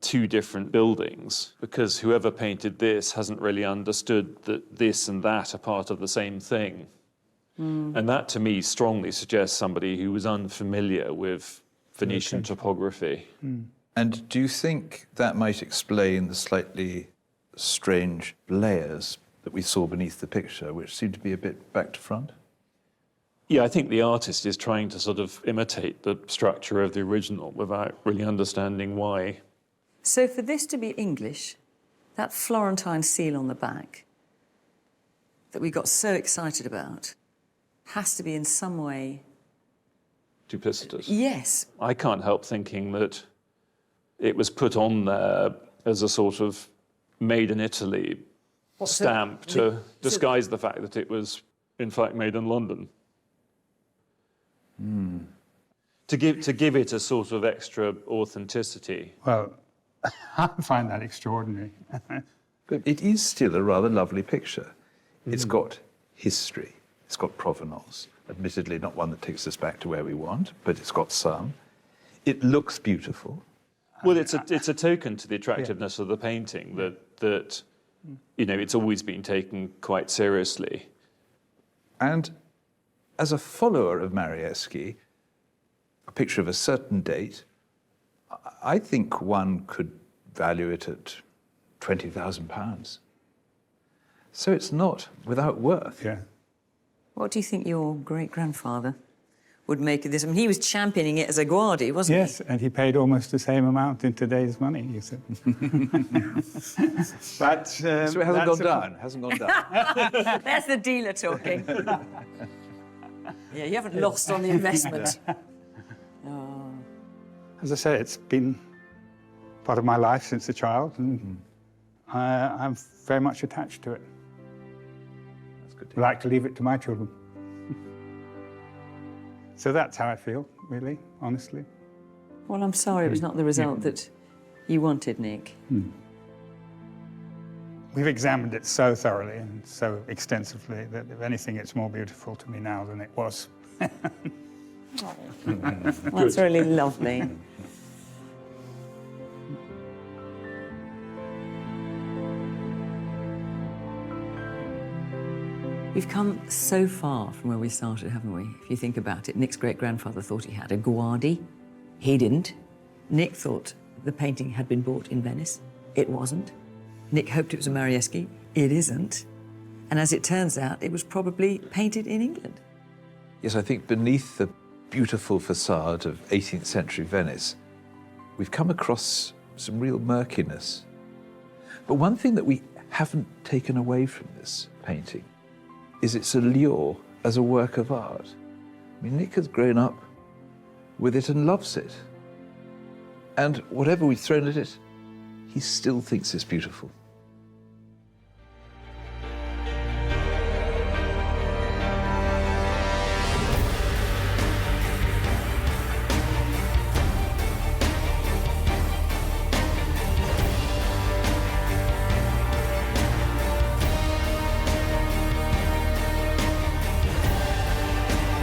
two different buildings, because whoever painted this hasn't really understood that this and that are part of the same thing. And that, to me, strongly suggests somebody who was unfamiliar with Venetian topography. And do you think that might explain the slightly strange layers that we saw beneath the picture, which seemed to be a bit back to front? Yeah, I think the artist is trying to sort of imitate the structure of the original without really understanding why. So for this to be English, that Florentine seal on the back that we got so excited about has to be in some way... Duplicitous. Yes. I can't help thinking that it was put on there as a sort of made in Italy stamp to disguise the fact that it was, in fact, made in London. To give it a sort of extra authenticity. Well, I find that extraordinary. But it is still a rather lovely picture. It's got history. It's got provenance. Admittedly, not one that takes us back to where we want, but it's got some. It looks beautiful. Well, it's a token to the attractiveness of the painting that you know, it's always been taken quite seriously. And as a follower of Marieschi, a picture of a certain date, I think one could value it at £20,000. So it's not without worth. Yeah. What do you think your great-grandfather would make of this? I mean, he was championing it as a Guardi, wasn't he? Yes, and he paid almost the same amount in today's money, you said. But, so it hasn't gone down, hasn't gone down. That's the dealer talking. Yeah, you haven't lost on the investment. Oh. As I say, it's been part of my life since a child, and I'm very much attached to it. That's good. I like to leave it to my children. So that's how I feel, really, honestly. Well, I'm sorry it was not the result that you wanted, Nick. We've examined it so thoroughly and so extensively that, if anything, it's more beautiful to me now than it was. That's really lovely. We've come so far from where we started, haven't we? If you think about it, Nick's great-grandfather thought he had a Guardi. He didn't. Nick thought the painting had been bought in Venice. It wasn't. Nick hoped it was a Marieschi. It isn't. And as it turns out, it was probably painted in England. Yes, I think beneath the beautiful facade of 18th century Venice, we've come across some real murkiness. But one thing that we haven't taken away from this painting is its allure as a work of art. I mean, Nick has grown up with it and loves it. And whatever we've thrown at it, he still thinks it's beautiful.